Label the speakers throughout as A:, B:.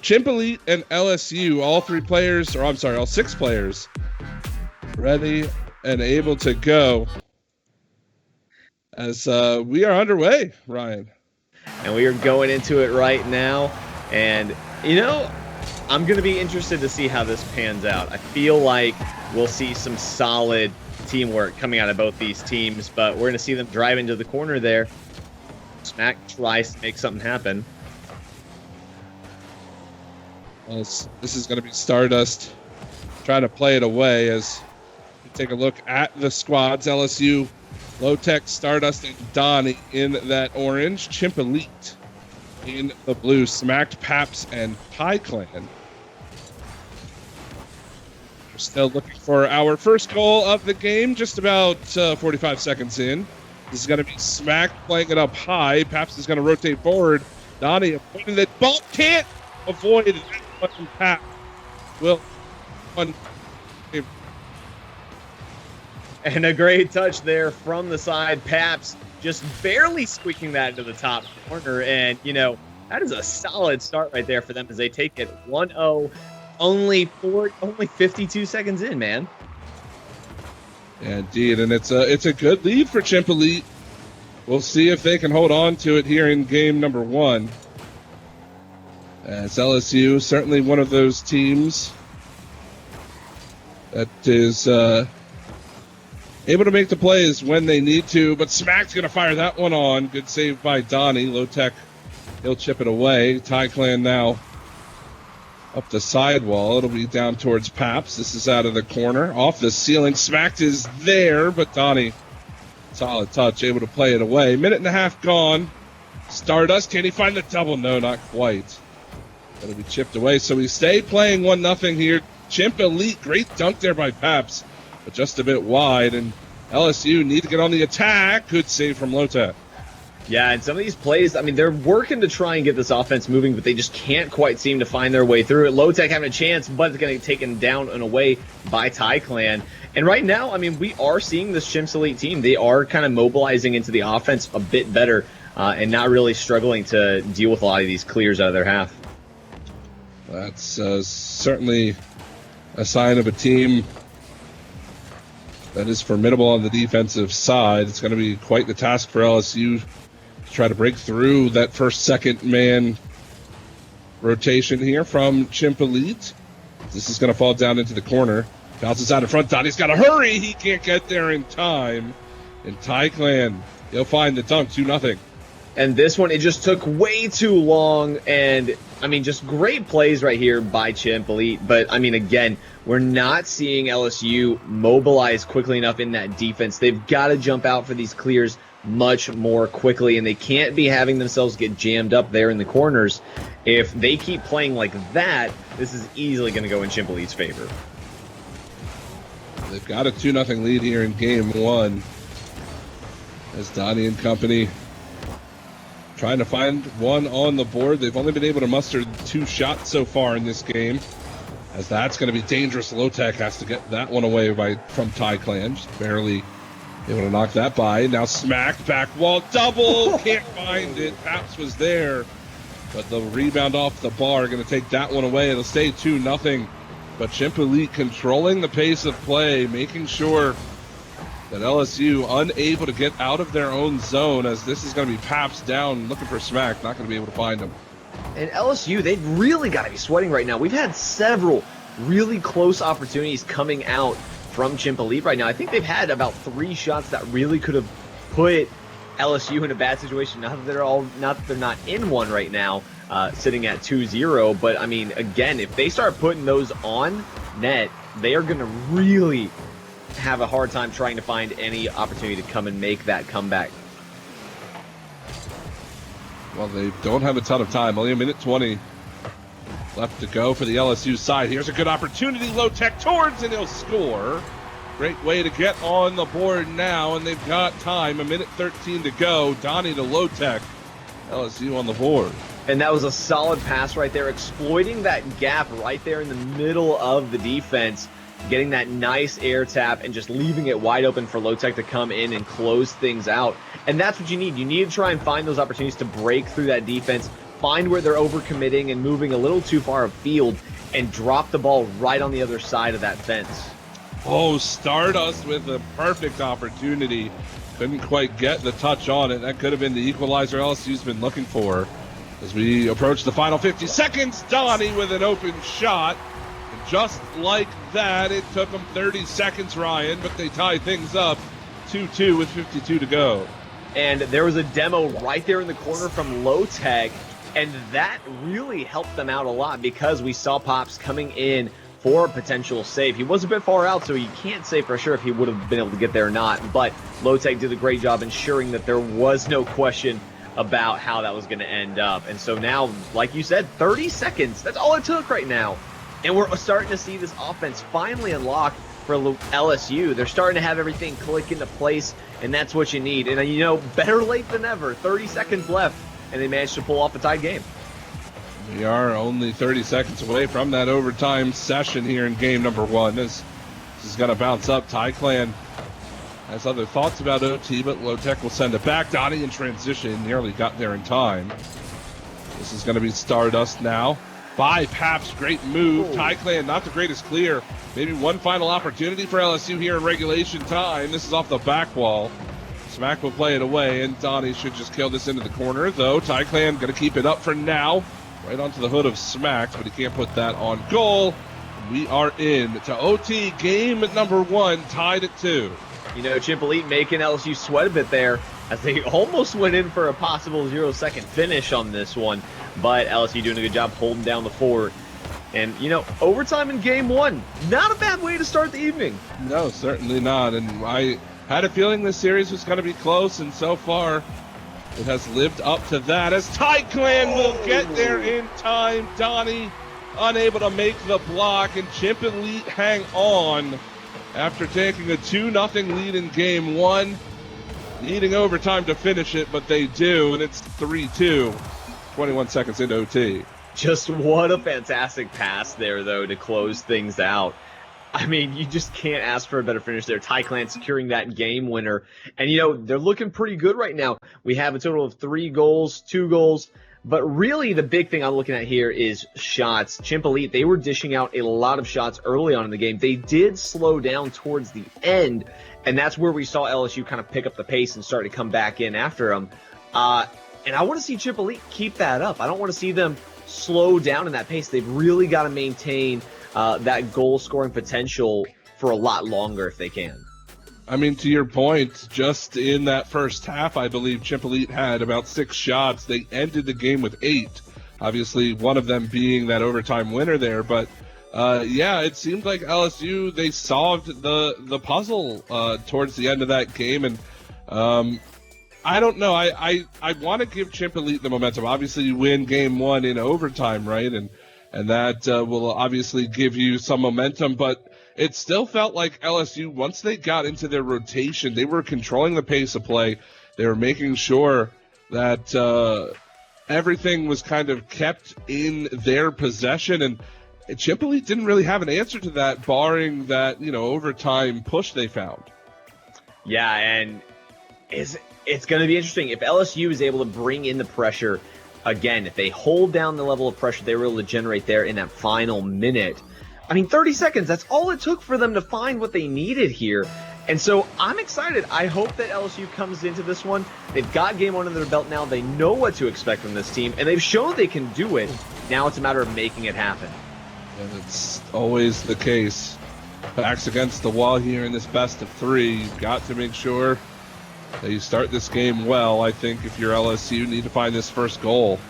A: Chimp Elite and LSU, all 6 players ready and able to go as we are underway, Ryan.
B: And we are going into it right now. And, I'm going to be interested to see how this pans out. I feel like we'll see some solid teamwork coming out of both these teams, but we're going to see them drive into the corner there. Smack tries to make something happen.
A: This is going to be Stardust trying to play it away as we take a look at the squads. LSU, Low-Tech, Stardust, and Donnie in that orange. Chimp Elite in the blue. Smacked, Paps, and Pie Clan. We're still looking for our first goal of the game, just about 45 seconds in. This is going to be Smacked playing it up high. Paps is going to rotate forward. Donnie avoiding that ball. Can't avoid that one. Paps will one.
B: And a great touch there from the side. Paps just barely squeaking that into the top corner. And, that is a solid start right there for them as they take it 1-0, only 52 seconds in, man.
A: Yeah, indeed. And it's a good lead for Chimp Elite. We'll see if they can hold on to it here in game number 1. As LSU, certainly one of those teams that is able to make the plays when they need to, but Smack's going to fire that one on. Good save by Donnie. Low-Tech, he'll chip it away. Tie Clan now up the sidewall. It'll be down towards Paps. This is out of the corner. Off the ceiling. Smacked is there, but Donnie, solid touch, able to play it away. Minute and a half gone. Stardust, can he find the double? No, not quite. It'll be chipped away, so we stay playing 1-0 here. Chimp Elite, great dunk there by Paps, but just a bit wide, and LSU need to get on the attack. Good save from Low-Tech.
B: Yeah, and some of these plays, they're working to try and get this offense moving, but they just can't quite seem to find their way through it. Low-Tech having a chance, but it's going to get taken down and away by Tie Clan. And right now, we are seeing this Chimp Elite team. They are kind of mobilizing into the offense a bit better and not really struggling to deal with a lot of these clears out of their half.
A: That's certainly a sign of a team that is formidable on the defensive side. It's going to be quite the task for LSU to try to break through that second man rotation here from Chimp Elite. This is going to fall down into the corner. Bounces out in front. Donnie's got to hurry. He can't get there in time. And Tie Clan, he'll find the dunk, 2-0.
B: And this one, it just took way too long. And, just great plays right here by Chimp Elite. But, again, we're not seeing LSU mobilize quickly enough in that defense. They've got to jump out for these clears much more quickly. And they can't be having themselves get jammed up there in the corners. If they keep playing like that, this is easily going to go in Chimp Elite's favor.
A: They've got a 2-0 lead here in game 1. As Donnie and company trying to find one on the board. They've only been able to muster 2 shots so far in this game, as that's going to be dangerous. Low-Tech has to get that one away from Tie Clan. Just barely able to knock that by. Now Smacked, back wall, double, can't find it. Paps was there, but the rebound off the bar, going to take that one away. It'll stay 2-0, but Chimp Elite controlling the pace of play, making sure that LSU unable to get out of their own zone, as this is going to be Paps down looking for Smack, not going to be able to find him.
B: And LSU, they've really got to be sweating right now. We've had several really close opportunities coming out from Chimp Elite right now. I think they've had about 3 shots that really could have put LSU in a bad situation. Not that they're not in one right now, sitting at 2-0. But again, if they start putting those on net, they are going to really have a hard time trying to find any opportunity to come and make that comeback.
A: Well, they don't have a ton of time. Only a minute 20 left to go for the LSU side. Here's a good opportunity. Low-Tech towards, and he'll score. Great way to get on the board now, and they've got time. A minute 13 to go. Donnie to Low-Tech. LSU on the board.
B: And that was a solid pass right there, exploiting that gap right there in the middle of the defense, getting that nice air tap and just leaving it wide open for Low-Tech to come in and close things out. And that's what you need. You need to try and find those opportunities to break through that defense, find where they're overcommitting and moving a little too far afield and drop the ball right on the other side of that fence.
A: Oh, Stardust with a perfect opportunity. Couldn't quite get the touch on it. That could have been the equalizer LSU's been looking for. As we approach the final 50 seconds, Donnie with an open shot. And just like that, it took them 30 seconds, Ryan, but they tie things up 2-2 with 52 to go.
B: And there was a demo right there in the corner from Low Tech, and that really helped them out a lot because we saw Pops coming in for a potential save. He was a bit far out, so you can't say for sure if he would have been able to get there or not, but Low Tech did a great job ensuring that there was no question about how that was going to end up. And so now, like you said, 30 seconds, that's all it took right now. And we're starting to see this offense finally unlock for LSU. They're starting to have everything click into place, and that's what you need. And, you know, better late than never. 30 seconds left, and they managed to pull off a tied game.
A: We are only 30 seconds away from that overtime session here in game number 1. This is going to bounce up. TyClan has other thoughts about OT, but Low Tech will send it back. Donnie in transition nearly got there in time. This is going to be Stardust now. By Paps, great move. TyClan, not the greatest clear. Maybe one final opportunity for LSU here in regulation time. This is off the back wall. Smack will play it away, and Donnie should just kill this into the corner, though. TyClan going to keep it up for now. Right onto the hood of Smack, but he can't put that on goal. We are in to OT game number 1, tied at 2.
B: You know, Chimp Elite making LSU sweat a bit there as they almost went in for a possible 0-second finish on this one. But LSU doing a good job holding down the fort. And, you know, overtime in game 1, not a bad way to start the evening.
A: No, certainly not. And I had a feeling this series was going to be close, and so far it has lived up to that as TyClan will get there in time. Donnie unable to make the block, and Chimp Elite hang on after taking a 2-0 lead in game 1. Needing overtime to finish it, but they do, and it's 3-2. 21 seconds into OT.
B: Just what a fantastic pass there, though, to close things out. I mean, you just can't ask for a better finish there. TyClan securing that game winner. And, you know, they're looking pretty good right now. We have a total of 3 goals, 2 goals. But really, the big thing I'm looking at here is shots. Chimp Elite, they were dishing out a lot of shots early on in the game. They did slow down towards the end, and that's where we saw LSU kind of pick up the pace and start to come back in after them. And I want to see Chimp Elite keep that up. I don't want to see them slow down in that pace. They've really got to maintain that goal-scoring potential for a lot longer if they can.
A: I mean, to your point, just in that first half, I believe Chimp Elite had about 6 shots. They ended the game with 8. Obviously, one of them being that overtime winner there. But, yeah, it seemed like LSU, they solved the puzzle towards the end of that game. And I don't know. I want to give Chimp Elite the momentum. Obviously, you win game 1 in overtime, right? And that will obviously give you some momentum. But it still felt like LSU, once they got into their rotation, they were controlling the pace of play. They were making sure that everything was kind of kept in their possession. And Chimp Elite didn't really have an answer to that, barring that, you know, overtime push they found.
B: Yeah, and it's going to be interesting. If LSU is able to bring in the pressure again, if they hold down the level of pressure they were able to generate there in that final minute, I mean, 30 seconds, that's all it took for them to find what they needed here. And so I'm excited. I hope that LSU comes into this one. They've got game 1 under their belt now. They know what to expect from this team, and they've shown they can do it. Now it's a matter of making it happen.
A: And it's always the case. Backs against the wall here in this best of 3. You've got to make sure that you start this game well. I think if you're LSU, you need to find this first goal.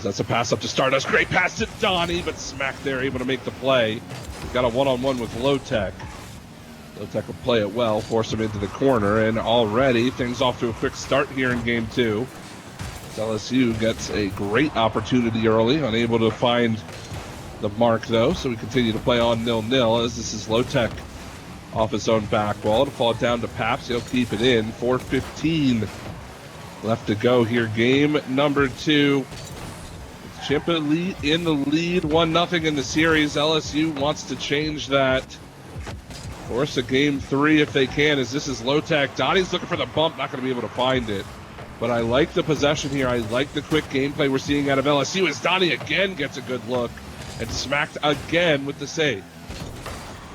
A: That's a pass up to Stardust. Great pass to Donnie, but Smack there able to make the play. He's got a one-on-one with Low Tech. Low Tech will play it well, force him into the corner, and already things off to a quick start here in game 2. LSU gets a great opportunity early, unable to find the mark though, so we continue to play on 0-0 as this is Low Tech off his own back wall to fall down to Paps. He'll keep it in. 4:15 left to go here. Game number 2. Chimp Elite in the lead, 1-0 in the series. LSU wants to change that. Force a game 3 if they can, as this is Low Tech. Donnie's looking for the bump, not going to be able to find it. But I like the possession here. I like the quick gameplay we're seeing out of LSU as Donnie again gets a good look and smacked again with the save.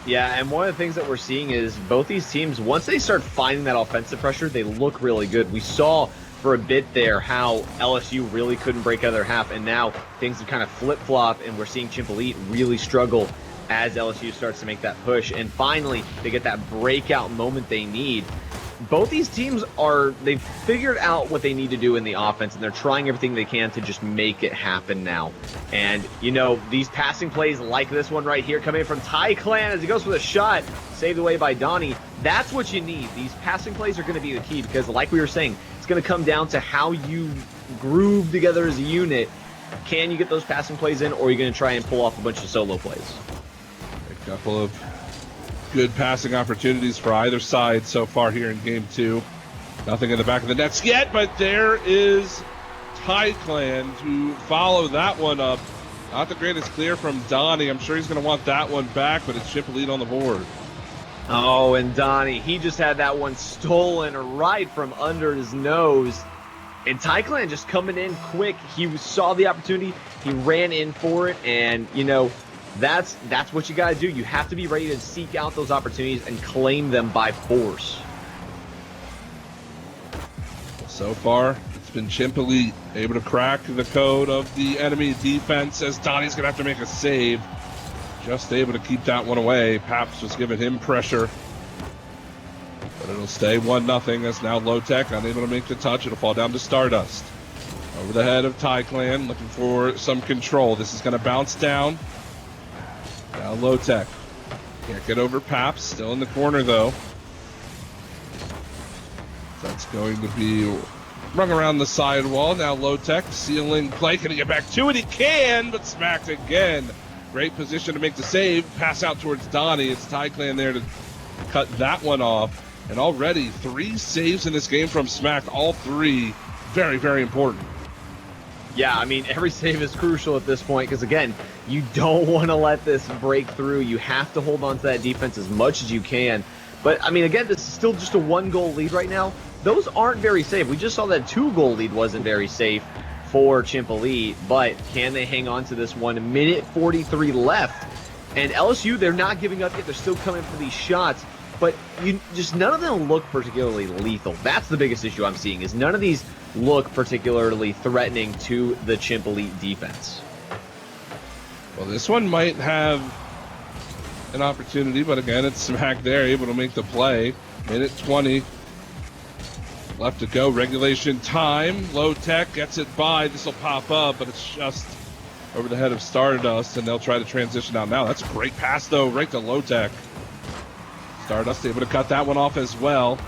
B: Yeah, and one of the things that we're seeing is both these teams, once they start finding that offensive pressure, they look really good. We saw for a bit there how LSU really couldn't break out of their half, and now things have kind of flip-flop, and we're seeing Chimp Elite really struggle as LSU starts to make that push. And finally, they get that breakout moment they need. Both these teams they've figured out what they need to do in the offense, and they're trying everything they can to just make it happen now. And, you know, these passing plays like this one right here coming in from Ty Clan as he goes for the shot, saved away by Donnie. That's what you need. These passing plays are going to be the key because, like we were saying, it's going to come down to how you groove together as a unit. Can you get those passing plays in, or are you going to try and pull off a bunch of solo plays?
A: A couple of good passing opportunities for either side so far here in game 2. Nothing in the back of the nets yet, but there is Ty Clan to follow that one up. Not the greatest clear from Donnie. I'm sure he's going to want that one back, but it's Chimp Elite on the board.
B: Oh, and Donnie, he just had that one stolen right from under his nose. And Ty Clan just coming in quick. He saw the opportunity. He ran in for it, and, you know, that's what you got to do. You have to be ready to seek out those opportunities and claim them by force.
A: So far, it's been Chimp Elite able to crack the code of the enemy defense as Donnie's going to have to make a save. Just able to keep that one away. Paps was giving him pressure. But it'll stay 1-0 as now Low Tech unable to make the touch. It'll fall down to Stardust. Over the head of Ty Clan, looking for some control. This is going to bounce down. Now Low Tech. Can't get over Paps. Still in the corner, though. That's going to be rung around the sidewall. Now Low Tech, ceiling play. Can he get back to it? He can, but smacked again. Great position to make the save. Pass out towards Donnie. It's Ty Clan there to cut that one off. And already 3 saves in this game from Smack. All 3 very, very important.
B: Yeah, I mean, every save is crucial at this point because, again, you don't want to let this break through. You have to hold on to that defense as much as you can. But, I mean, again, this is still just a 1-goal lead right now. Those aren't very safe. We just saw that 2-goal lead wasn't very safe for Chimp Elite, but can they hang on to this one? Minute 43 left. And LSU, they're not giving up yet. They're still coming for these shots. But none of them look particularly lethal. That's the biggest issue I'm seeing, is none of these look particularly threatening to the Chimp Elite defense.
A: Well, this one might have an opportunity, but again, it's Smack there, able to make the play. Minute 20 left to go. Regulation time. Low Tech gets it by. This will pop up, but it's just over the head of Stardust, and they'll try to transition out now. That's a great pass, though, right to Low Tech. Stardust able to cut that one off as well.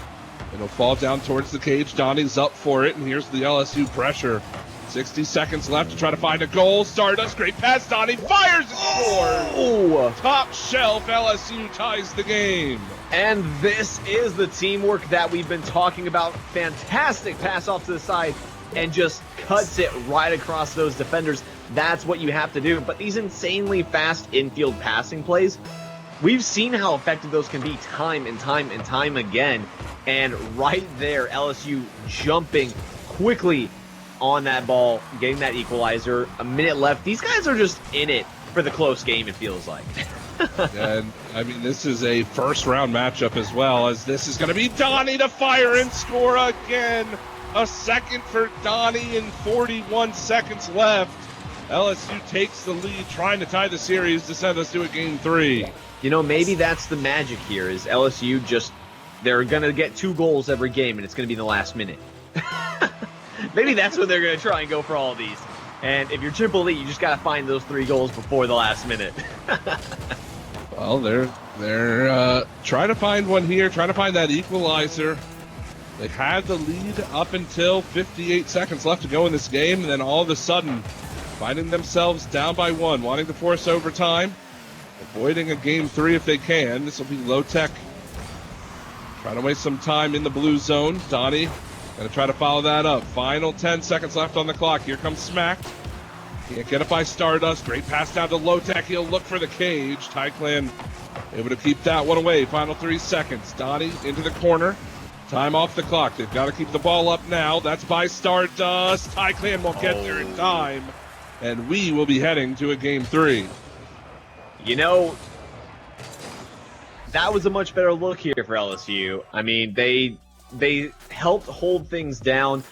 A: It'll fall down towards the cage. Donnie's up for it, and here's the LSU pressure. 60 seconds left to try to find a goal. Stardust, great pass. Donnie fires and scores.
B: Oh!
A: Top shelf, LSU ties the game.
B: And this is the teamwork that we've been talking about. Fantastic pass off to the side and just cuts it right across those defenders. That's what you have to do. But these insanely fast infield passing plays, we've seen how effective those can be time and time and time again. And right there, LSU jumping quickly on that ball, getting that equalizer. A minute left. These guys are just in it for the close game, it feels like.
A: And, I mean, this is a first-round matchup as well, as this is going to be Donnie to fire and score again. A second for Donnie and 41 seconds left. LSU takes the lead, trying to tie the series to send us to a game 3.
B: You know, maybe that's the magic here, is LSU just, they're going to get 2 goals every game, and it's going to be in the last minute. Maybe that's what they're going to try and go for all of these. And if you're Chimp Elite, you just got to find those 3 goals before the last minute.
A: Well, they're trying to find one here, trying to find that equalizer. They had the lead up until 58 seconds left to go in this game, and then all of a sudden, finding themselves down by 1, wanting to force overtime, avoiding a game 3 if they can. This will be Low Tech trying to waste some time in the blue zone. Donnie going to try to follow that up. Final 10 seconds left on the clock. Here comes Smack. Can't get it by Stardust. Great pass down to Low Tech. He'll look for the cage. Ty Clan able to keep that one away. Final 3 seconds. Donnie into the corner. Time off the clock. They've got to keep the ball up now. That's by Stardust. Clan won't get there in time. And we will be heading to a game 3.
B: You know, that was a much better look here for LSU. I mean, they helped hold things down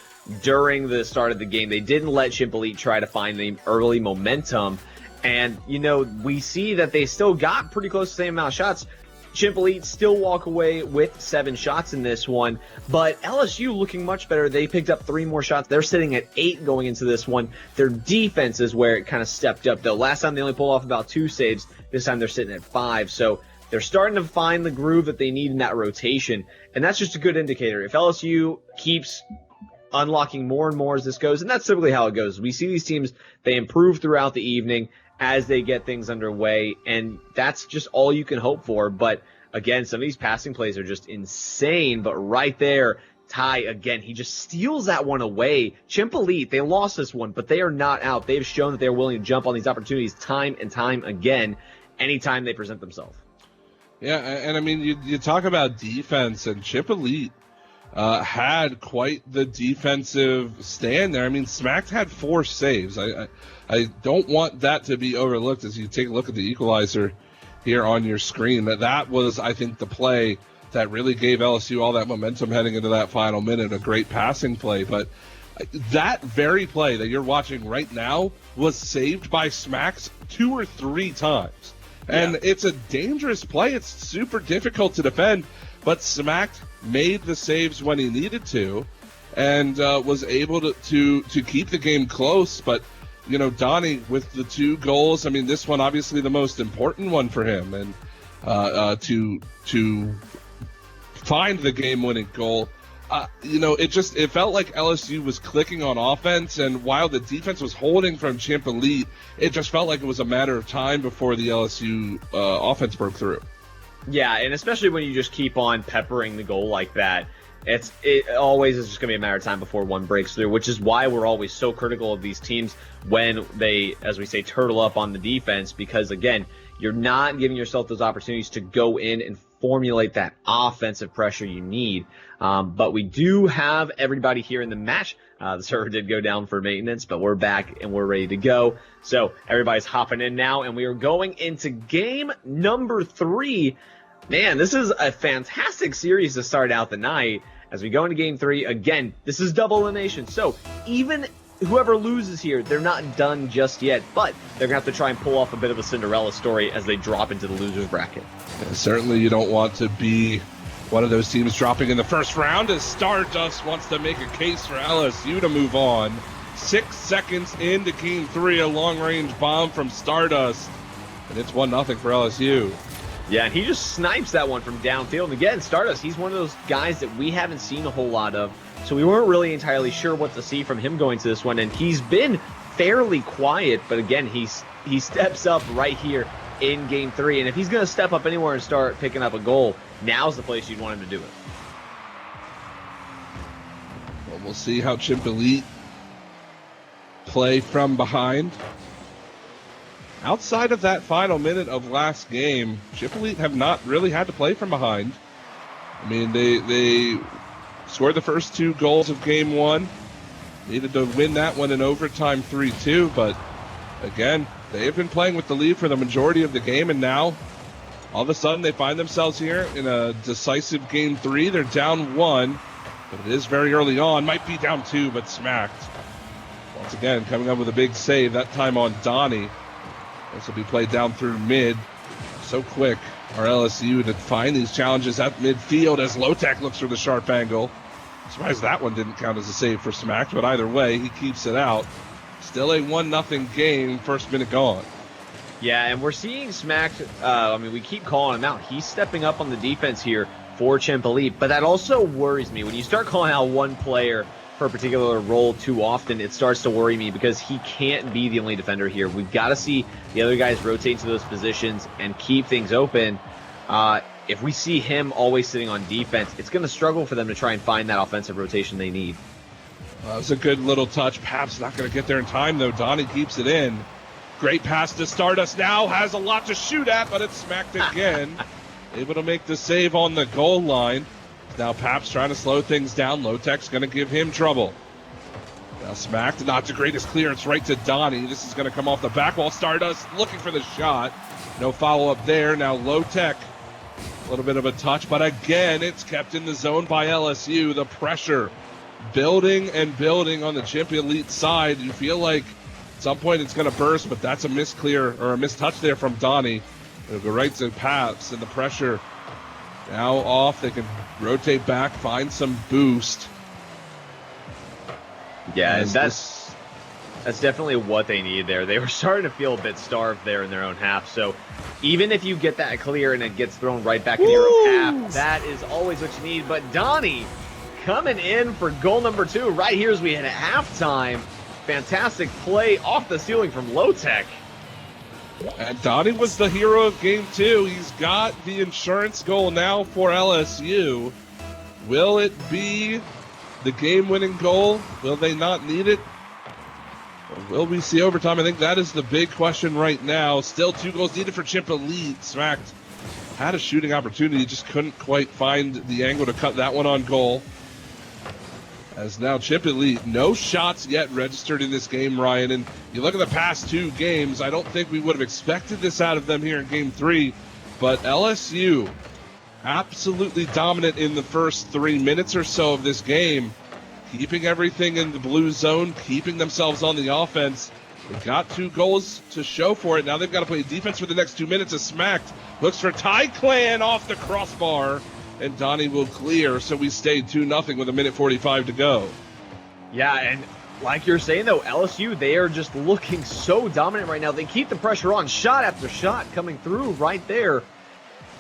B: during the start of the game. They didn't let Chimp Elite try to find the early momentum. And, you know, we see that they still got pretty close to the same amount of shots. Chimp Elite still walk away with 7 shots in this one, but LSU looking much better. They picked up 3 more shots. They're sitting at 8 going into this one. Their defense is where it kind of stepped up, though. Last time they only pulled off about 2 saves. This time they're sitting at 5. So they're starting to find the groove that they need in that rotation, and that's just a good indicator. If LSU keeps unlocking more and more as this goes, and that's typically how it goes. We see these teams, they improve throughout the evening as they get things underway, and that's just all you can hope for. But again, some of these passing plays are just insane. But right there, Ty, again, he just steals that one away. Chimp Elite, they lost this one, but they are not out. They've shown that they're willing to jump on these opportunities time and time again anytime they present themselves.
A: Yeah, and I mean, you talk about defense, and Chimp Elite had quite the defensive stand there. I mean, Smacked had 4 saves. I don't want that to be overlooked as you take a look at the equalizer here on your screen. That was, I think, the play that really gave LSU all that momentum heading into that final minute, a great passing play. But that very play that you're watching right now was saved by Smacks 2 or 3 times. And it's a dangerous play. It's super difficult to defend, but Smacked made the saves when he needed to and was able to keep the game close. But, you know, Donnie with the 2 goals, I mean, this one obviously the most important one for him, and to find the game-winning goal. You know, it felt like LSU was clicking on offense, and while the defense was holding from Chimp Elite, it just felt like it was a matter of time before the LSU offense broke through.
B: Yeah, and especially when you just keep on peppering the goal like that, it always is just going to be a matter of time before one breaks through, which is why we're always so critical of these teams when they, as we say, turtle up on the defense, because, again, you're not giving yourself those opportunities to go in and formulate that offensive pressure you need. But we do have everybody here in the match. The server did go down for maintenance, but we're back and we're ready to go. So everybody's hopping in now, and we are going into game number 3. Man, this is a fantastic series to start out the night. As we go into game 3, again, this is double elimination. So even whoever loses here, they're not done just yet, but they're going to have to try and pull off a bit of a Cinderella story as they drop into the loser's bracket.
A: Yeah, certainly you don't want to be one of those teams dropping in the first round, as Stardust wants to make a case for LSU to move on. 6 seconds into game 3, a long-range bomb from Stardust, and it's 1-0 for LSU.
B: Yeah, and he just snipes that one from downfield. And again, Stardust, he's one of those guys that we haven't seen a whole lot of, so we weren't really entirely sure what to see from him going to this one. And he's been fairly quiet, but again, he steps up right here in game 3. And if he's going to step up anywhere and start picking up a goal, now's the place you'd want him to do it.
A: Well, we'll see how Chimp Elite play from behind. Outside of that final minute of last game, Chimp Elite have not really had to play from behind. I mean, they scored the first 2 goals of game 1. Needed to win that one in overtime 3-2, but again, they have been playing with the lead for the majority of the game, and now all of a sudden they find themselves here in a decisive game 3. They're down 1, but it is very early on. Might be down 2, but smacked. Once again, coming up with a big save, that time on Donnie. This will be played down through mid. So quick are LSU to find these challenges at midfield as Lotek looks for the sharp angle. Surprised that one didn't count as a save for Smack, but either way, he keeps it out. Still a 1-0 game, first minute gone.
B: Yeah, and we're seeing Smack, we keep calling him out. He's stepping up on the defense here for Chimp Elite, but that also worries me. When you start calling out one player for a particular role too often, it starts to worry me because he can't be the only defender here. We've got to see the other guys rotate to those positions and keep things open. If we see him always sitting on defense, it's going to struggle for them to try and find that offensive rotation they need.
A: That was a good little touch. Pap's not going to get there in time, though. Donnie keeps it in. Great pass to Stardust. Now has a lot to shoot at, but it's smacked again. Able to make the save on the goal line. Now Pap's trying to slow things down. Low-Tech's going to give him trouble. Now smacked, not the greatest clearance right to Donnie. This is going to come off the back wall. Stardust looking for the shot. No follow-up there. Now Low-Tech, a little bit of a touch, but again, it's kept in the zone by LSU. The pressure building and building on the Chimp Elite side. You feel like at some point it's going to burst, but that's a misclear or a mistouch there from Donnie. It'll go right to Paps, and the pressure now off. They can rotate back, find some boost.
B: Yeah, and that's definitely what they need there. They were starting to feel a bit starved there in their own half. So even if you get that clear and it gets thrown right back in your own half, that is always what you need. But Donnie coming in for goal number 2 right here as we hit halftime. Fantastic play off the ceiling from Low-Tech.
A: And Donnie was the hero of game 2. He's got the insurance goal now for LSU. Will it be the game-winning goal? Will they not need it? Or will we see overtime? I think that is the big question right now. Still 2 goals needed for Chimp Elite. Smacked had a shooting opportunity, just couldn't quite find the angle to cut that one on goal. As now Chimp Elite, no shots yet registered in this game, Ryan. And you look at the past 2 games, I don't think we would have expected this out of them here in game 3. But LSU, absolutely dominant in the first 3 minutes or so of this game, keeping everything in the blue zone, keeping themselves on the offense. They've got 2 goals to show for it. Now they've got to play defense for the next 2 minutes. A smacked, looks for Ty Clan off the crossbar, and Donnie will clear, so we stayed 2-0 with 1:45 to go.
B: Yeah, and like you're saying, though, LSU, they are just looking so dominant right now. They keep the pressure on, shot after shot coming through right there.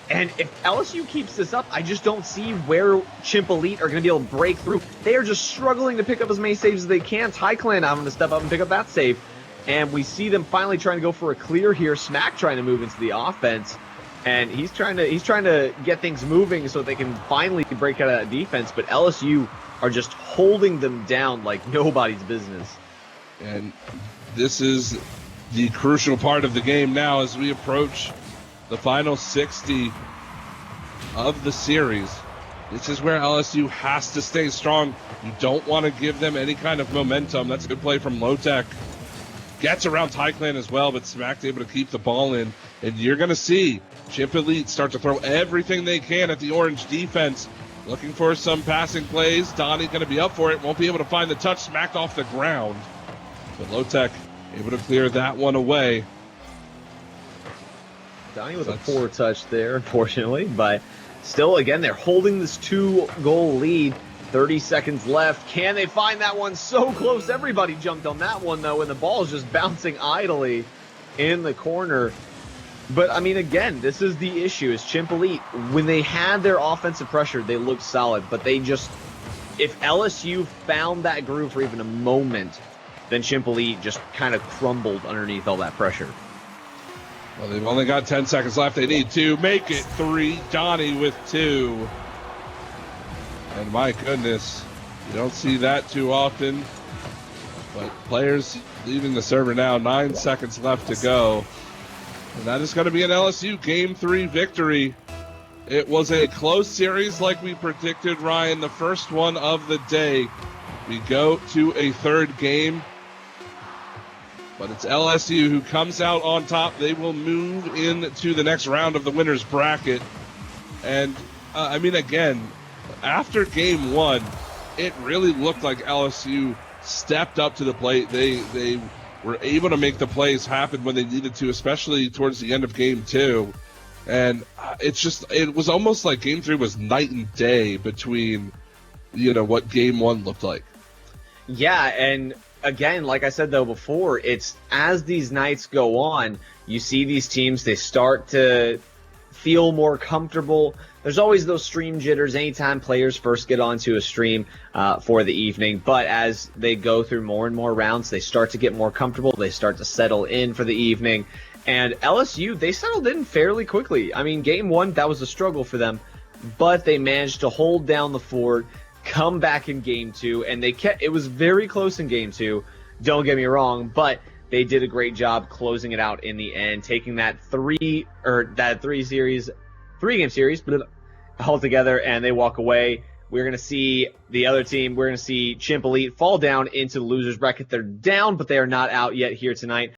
B: And if LSU keeps this up, I just don't see where Chimp Elite are going to be able to break through. They are just struggling to pick up as many saves as they can. Ty Clan having to step up and pick up that save. And we see them finally trying to go for a clear here. Smack trying to move into the offense. And he's trying to get things moving so they can finally break out of that defense. But LSU are just holding them down like nobody's business.
A: And this is the crucial part of the game now as we approach the final 60 of the series. This is where LSU has to stay strong. You don't want to give them any kind of momentum. That's a good play from Low-Tech. Gets around Ty Clan as well, but Smack's able to keep the ball in. And you're going to see Chimp Elite start to throw everything they can at the orange defense. Looking for some passing plays. Donnie going to be up for it. Won't be able to find the touch. Smacked off the ground. But Low-Tech able to clear that one away.
B: Donnie with a poor touch there, unfortunately. But still, again, they're holding this 2-goal lead. 30 seconds left. Can they find that one? So close. Everybody jumped on that one, though, and the ball is just bouncing idly in the corner. But, I mean, again, this is the issue, is Chimp Elite, when they had their offensive pressure, they looked solid. But they just, if LSU found that groove for even a moment, then Chimp Elite just kind of crumbled underneath all that pressure.
A: Well, they've only got 10 seconds left. They need to make it 3. Donnie with 2. And my goodness, you don't see that too often. But players leaving the server now, 9 seconds left to go. And that is going to be an LSU Game 3 victory. It was a close series like we predicted, Ryan, the first one of the day. We go to a 3rd game. But it's LSU who comes out on top. They will move into the next round of the winner's bracket. And, I mean, again, after game 1, it really looked like LSU stepped up to the plate. They were able to make the plays happen when they needed to, especially towards the end of game 2. And it was almost like game 3 was night and day between, what game 1 looked like.
B: Yeah, and again, like I said, though, before, it's as these nights go on, you see these teams, they start to feel more comfortable. There's always those stream jitters anytime players first get onto a stream for the evening. But as they go through more and more rounds, they start to get more comfortable. They start to settle in for the evening. And LSU, they settled in fairly quickly. I mean, game 1, that was a struggle for them. But they managed to hold down the fort, come back in game 2. And it was very close in game 2. Don't get me wrong. But they did a great job closing it out in the end, taking that 3-game series all together, and they walk away. We're going to see the other team. We're going to see Chimp Elite fall down into the losers bracket. They're down, but they are not out yet here tonight.